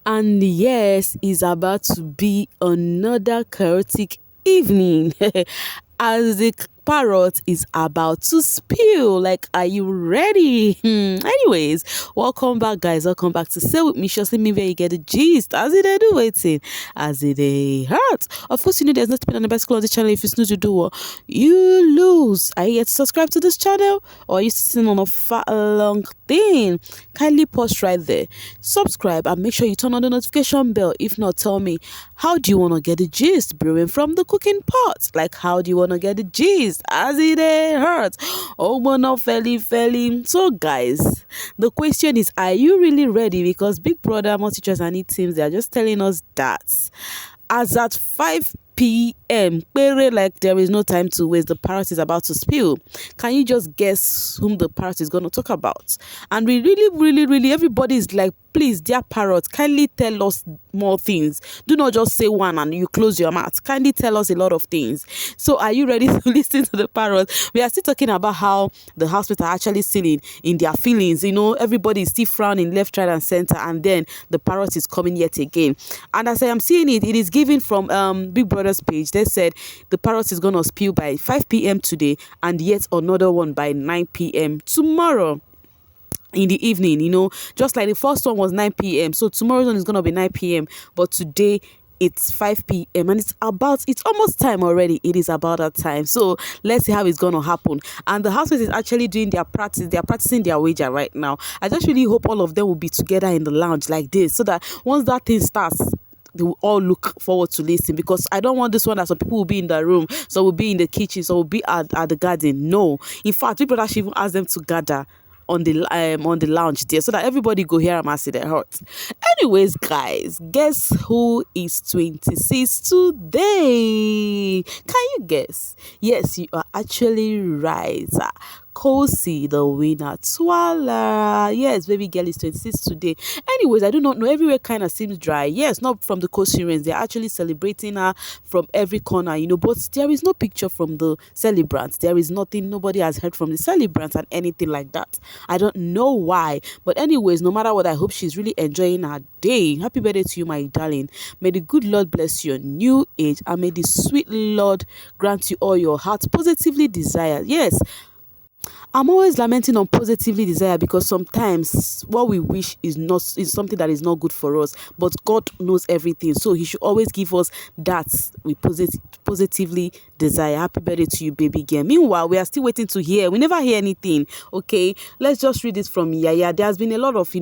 And yes, it's about to be another chaotic evening as the parrot is about to spill. Like, are you ready? Anyways, welcome back, guys. Welcome back to Say With Me. Just let me where you get the gist. As it do waiting, as it hurt. Of course, you know there's nothing on the best on the channel. If you snooze, you do what you lose. Are you yet to subscribe to this channel, or are you sitting on a fat long thing? Kindly pause right there, subscribe, and make sure you turn on the notification bell. If not, tell me, how do you want to get the gist brewing from the cooking pot? Like, how do you want to get the gist as it hurts? Oh, but not fairly. So, guys, the question is, are you really ready? Because Big Brother, more teachers and teams, they are just telling us that as at 5 p.m. like there is no time to waste, the parrot is about to spill. Can you just guess whom the parrot is going to talk about? And we really, everybody is like, please, dear parrot, kindly tell us more things. Do not just say one and you close your mouth. Kindly tell us a lot of things. So are you ready to listen to the parrot? We are still talking about how the housemates are actually still in their feelings. You know, everybody is still frowning left, right, and center, and then the parrot is coming yet again. And as I am seeing it, it is given from Big Brother's page. They said the parrot is going to spill by 5 p.m. today, and yet another one by 9 p.m. tomorrow in the evening. You know, just like the first one was 9 p.m. so tomorrow's one is going to be 9 p.m. but today it's 5 p.m. and it's almost time already. It is about that time. So let's see how it's going to happen. And the housemates is actually doing their practice. They are practicing their wager right now. I just really hope all of them will be together in the lounge like this, so that once that thing starts, they will all look forward to listening. Because I don't want this one that some people will be in the room, so will be in the kitchen, so will be at the garden. No, in fact, people actually even ask them to gather on the lounge there, so that everybody go hear them as it hurts. Anyways, guys, guess who is 26 today? Can you guess? Yes, you are actually right. Cece, the winner. Twala. Yes, baby girl is 26 today. Anyways, I do not know. Everywhere kind of seems dry. Yes, not from the Ceceans. They're actually celebrating her from every corner, you know. But there is no picture from the celebrants. There is nothing. Nobody has heard from the celebrants and anything like that. I don't know why. But anyways, no matter what, I hope she's really enjoying her day. Happy birthday to you, my darling. May the good Lord bless your new age, and may the sweet Lord grant you all your heart positively desire. Yes, I'm always lamenting on positively desire, because sometimes what we wish is something that is not good for us, but God knows everything, so he should always give us that we positively desire. Happy birthday to you, baby girl. Meanwhile, we are still waiting to hear. We never hear anything. Okay, let's just read this from Yaya. There has been a lot of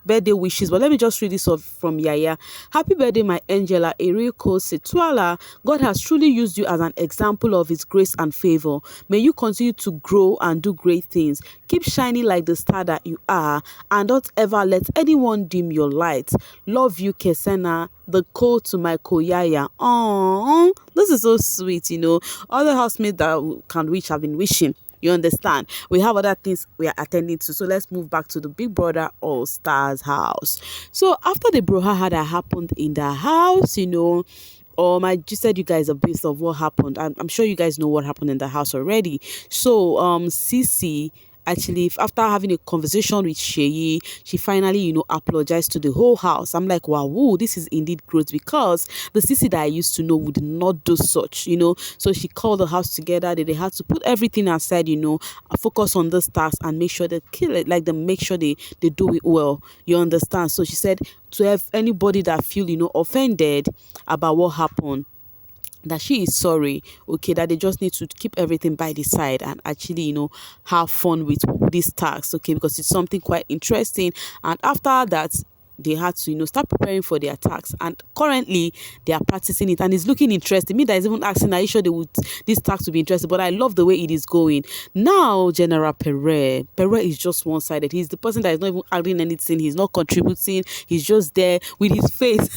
birthday wishes, but let me just read this off from Yaya. Happy birthday, my Angela Eriko Setwala. God has truly used you as an example of his grace and favor. May you continue to grow and do great things. Keep shining like the star that you are, and don't ever let anyone dim your light. Love you, Kesena. The code to my Koyaya. Oh, this is so sweet. You know, other housemates that can wish have been wishing. You understand? We have other things we are attending to. So let's move back to the Big Brother All Stars house. So after the brouhaha that happened in the house, you know, I just said you guys a bit of what happened. I'm sure you guys know what happened in the house already. So Cece actually, after having a conversation with Sheyi, she finally, apologized to the whole house. I'm like, wow, woo, this is indeed growth, because the Cece that I used to know would not do such, So she called the house together. They had to put everything aside, focus on this task and make sure they kill it, like they make sure they do it well. You understand? So she said to have anybody that feel, offended about what happened, that she is sorry, okay, that they just need to keep everything by the side and actually, have fun with this task, okay, because it's something quite interesting. And after that, they had to, start preparing for their tax, and currently they are practicing it, and it's looking interesting. Me that is even asking, are you sure this tax will be interesting? But I love the way it is going. Now General Parrot is just one-sided. He's the person that is not even adding anything. He's not contributing. He's just there with his face.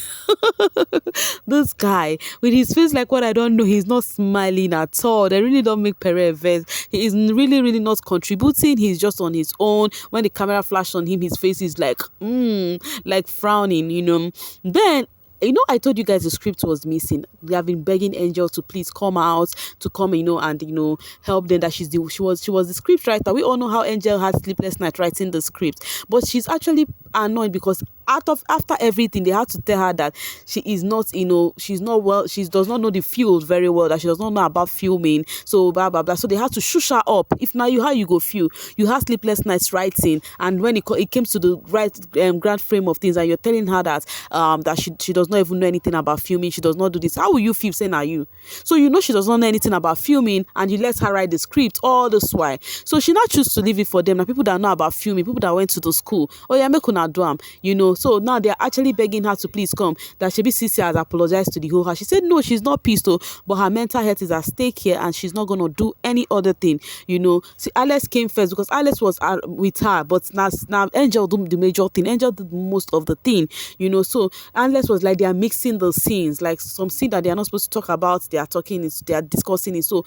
This guy with his face, like what I don't know, he's not smiling at all. They really don't make Parrot vex. He is really not contributing. He's just on his own. When the camera flashed on him, his face is like frowning, Then, I told you guys the script was missing. They have been begging Angel to please come out, to come, and help them. That she was the script writer. We all know how Angel had sleepless night writing the script, but she's actually annoyed because after everything, they had to tell her that she is not, she's not well, she does not know the field very well, that she does not know about filming, so blah blah blah. So they had to shush her up. If now you how you go feel, you have sleepless nights writing, and when it came to the right grand frame of things, and you're telling her that that she does not even know anything about filming, she does not do this, how will you feel saying are you? So she does not know anything about filming, and you let her write the script all this while. So she now choose to leave it for them. Now people that know about filming, people that went to the school, oh yeah, make una do am, So now they're actually begging her to please come. That Shebi Cece has apologized to the whole house. She said no, she's not pissed though, but her mental health is at stake here, and she's not gonna do any other thing. See, Alex came first because Alex was with her, but now Angel did the major thing. Angel did most of the thing. So Alex was like, they are mixing the scenes, like some scene that they are not supposed to talk about, they are discussing it. So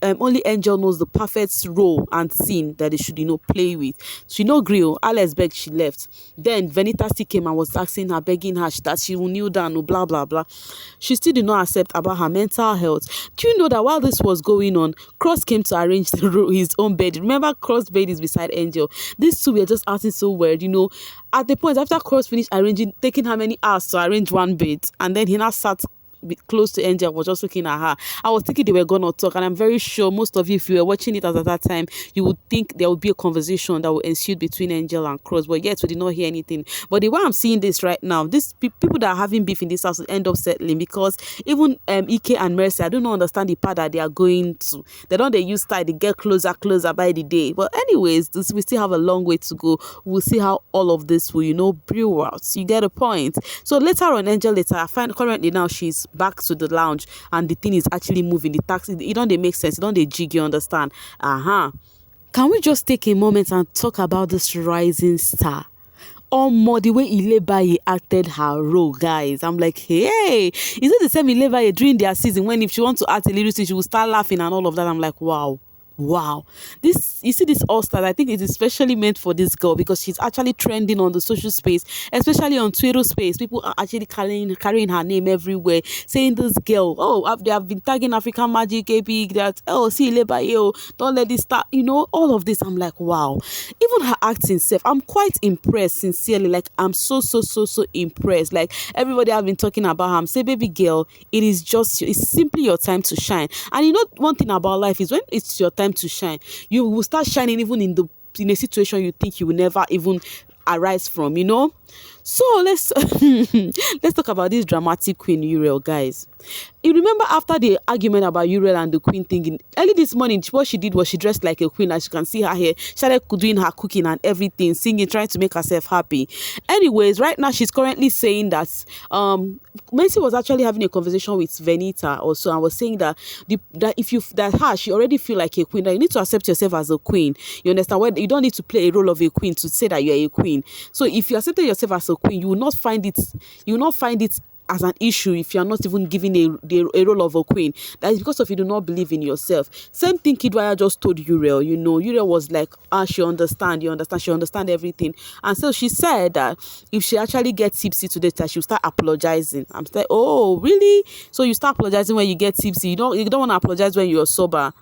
only Angel knows the perfect role and scene that they should play with. She no agree. Alex begged, she left. Then Venita still came and was asking her, begging her that she will kneel down, blah blah blah. She still did not accept about her mental health. Do you know that while this was going on, Cross came to arrange his own bed? Remember, Cross bed is beside Angel. These two were just acting so weird. At the point after Cross finished arranging, taking how many hours to arrange one bed, and then he now sat close to Angel, was just looking at her. I was thinking they were gonna talk, and I'm very sure most of you, if you were watching it at that time, you would think there would be a conversation that would ensue between Angel and Cross, but yet we did not hear anything. But the way I'm seeing this right now, these people that are having beef in this house will end up settling, because even Ike and Mercy, I do not understand the part that they are going to. They use style, they get closer by the day. But anyways, we still have a long way to go. We'll see how all of this will brew out. You get a point. So later on, Angel I find currently now she's back to the lounge, and the thing is actually moving. The taxi, it don't they make sense, it don't they jig, you understand? Can we just take a moment and talk about this rising star? More the way Ilebaye acted her role, guys. I'm like, hey, is it the same Ilebaye during their season, when if she wants to act a little thing, she will start laughing and all of that? I'm like, wow, this, you see, this all-star, I think it is especially meant for this girl, because she's actually trending on the social space, especially on Twitter space. People are actually carrying her name everywhere, saying this girl, they have been tagging African Magic AP, that see Ilebaye, don't let this start, all of this. I'm like, wow. Even her acting self, I'm quite impressed, sincerely. Like, I'm so impressed. Like, everybody have been talking about her. I'm saying, baby girl, it's simply your time to shine. And one thing about life is, when it's your time to shine, you will start shining even in a situation you think you will never even arise from. So let's let's talk about this dramatic queen Uriel, guys. You remember after the argument about Uriel and the queen thing, early this morning, what she did was she dressed like a queen. As you can see her here, she started doing her cooking and everything, singing, trying to make herself happy. Anyways, right now she's currently saying that Mercy was actually having a conversation with Venita also, and was saying that she already feel like a queen, that you need to accept yourself as a queen. You understand? Well, you don't need to play a role of a queen to say that you are a queen. So if you accepted yourself as a queen, you will not find it as an issue if you're not even given a role of a queen. That is because of you do not believe in yourself. Same thing Kidwaya just told Uriel. Uriel was like, she understand, she understand everything. And so she said that if she actually gets tipsy today, that she'll start apologizing. I'm like, oh really? So you start apologizing when you get tipsy, you don't want to apologize when you're sober.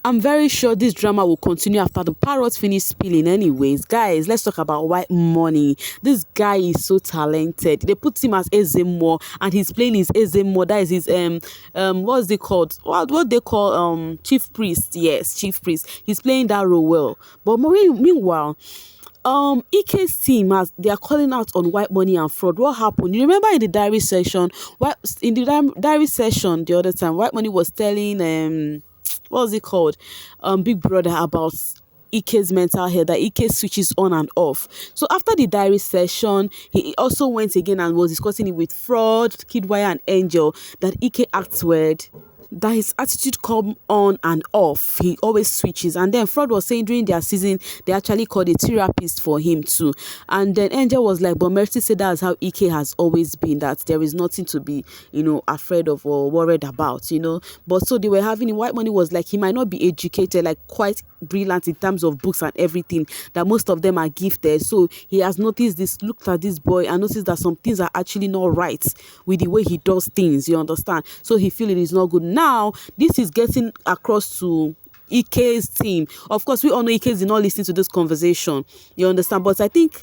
I'm very sure this drama will continue after the Parrot finish spilling. Anyways, guys, let's talk about Whitemoney. This guy is so talented. They put him as Ezemo, and he's playing his Ezemo. That is his what's they called? What they call chief priest? Yes, chief priest. He's playing that role well. But meanwhile, Ike's team, as they are calling out on Whitemoney and Frodd. What happened? You remember in the diary session? Diary session the other time, Whitemoney was telling what was it called? Big Brother about Ike's mental health, that Ike switches on and off. So after the diary session, he also went again and was discussing it with Frodd, Kidwaya and Angel, that Ike acts weird, that his attitude come on and off. He always switches. And then Frodd was saying during their season, they actually called a therapist for him too. And then Angel was like, but Mercy said that's how Ike has always been, that there is nothing to be, afraid of or worried about, But so they were having, Whitemoney was like, he might not be educated, like quite brilliant in terms of books and everything, that most of them are gifted. So he has noticed this, looked at this boy and noticed that some things are actually not right with the way he does things, you understand? So he feel it is not good. Now this is getting across to Ike's team. Of course, we all know Ike did not listen to this conversation, you understand? But I think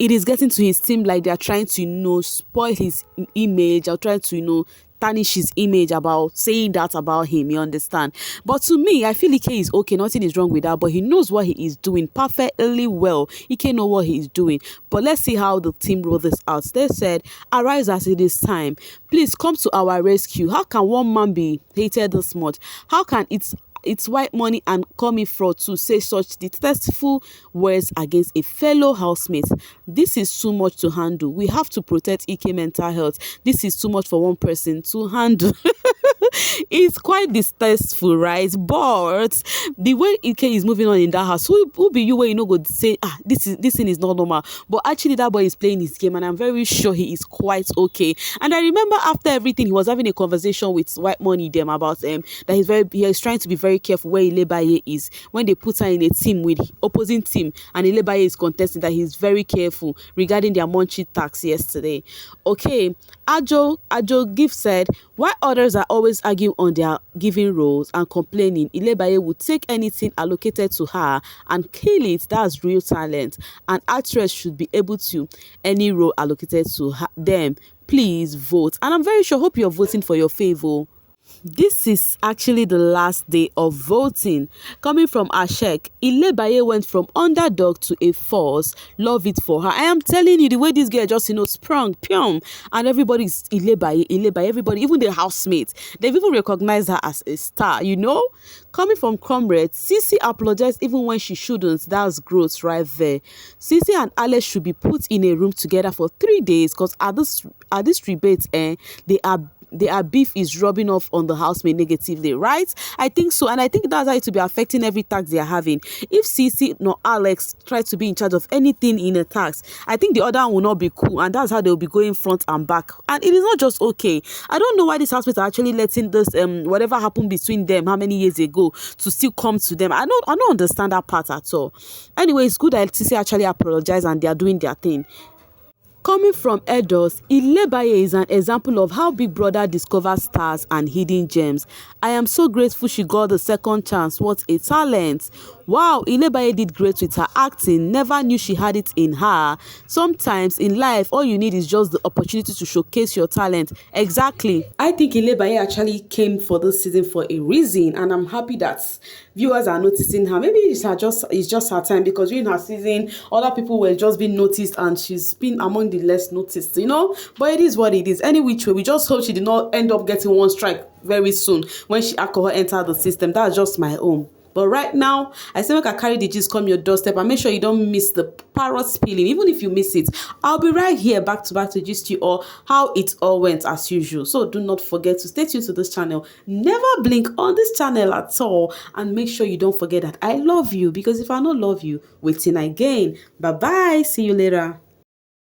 it is getting to his team like they are trying to, spoil his image, or trying to, tarnish his image about saying that about him, you understand? But to me, I feel Ike is okay, nothing is wrong with that, but he knows what he is doing perfectly well. Ike know what he is doing. But let's see how the team roll this out. They said, arise as it is time. Please come to our rescue. How can one man be hated this much? How can it's Whitemoney and call me Frodd to say such detestful words against a fellow housemate? This is too much to handle. We have to protect Ike mental health. This is too much for one person to handle. It's quite distasteful, right? But the way Ike is moving on in that house, who be you where you know go say, this thing is not normal. But actually that boy is playing his game and I'm very sure he is quite okay. And I remember after everything, he was having a conversation with Whitemoney them about that he is trying to be very careful where Ilebaye is when they put her in a team with opposing team and Ilebaye is contesting, that he's very careful regarding their monthly tax yesterday. Okay, Ajo Gift said, why others are always arguing on their giving roles and complaining, Ilebaye would take anything allocated to her and kill it. That's real talent. An actress should be able to any role allocated to them. Please vote. And I'm very sure, hope you're voting for your favor. This is actually the last day of voting. Coming from Ashek, Ilebaye went from underdog to a force. Love it for her. I am telling you, the way this girl just, sprung, pyong, and everybody's Ilebaye, everybody, even the housemates, they've even recognized her as a star, Coming from Comrade, Cece apologized even when she shouldn't. That's growth right there. Cece and Alex should be put in a room together for 3 days because at this rebate, their beef is rubbing off on the housemate negatively, right? I think so, and I think that's how it will be affecting every tax they are having. If Cece nor Alex try to be in charge of anything in a tax, I think the other one will not be cool, and that's how they'll be going front and back. And it is not just okay. I don't know why these housemates are actually letting this whatever happened between them how many years ago to still come to them. I don't understand that part at all. Anyway, it's good that Cece actually apologized and they are doing their thing. Coming from Edos, Ilebaye is an example of how Big Brother discovers stars and hidden gems. I am so grateful she got the second chance. What a talent. Wow, Ilebaye did great with her acting. Never knew she had it in her. Sometimes in life, all you need is just the opportunity to showcase your talent. Exactly. I think Ilebaye actually came for this season for a reason, and I'm happy that viewers are noticing her. Maybe it's just her time, because during her season, other people were just being noticed and she's been among the less noticed, But it is what it is. Any which way, we just hope she did not end up getting one strike very soon when she alcohol entered the system. That's just my own. But right now, I say make I carry the gist come your doorstep and make sure you don't miss the parrot spilling. Even if you miss it, I'll be right here back to back to gist you all how it all went as usual. So do not forget to stay tuned to this channel. Never blink on this channel at all. And make sure you don't forget that I love you, because if I don't love you, waiting again. Bye-bye. See you later.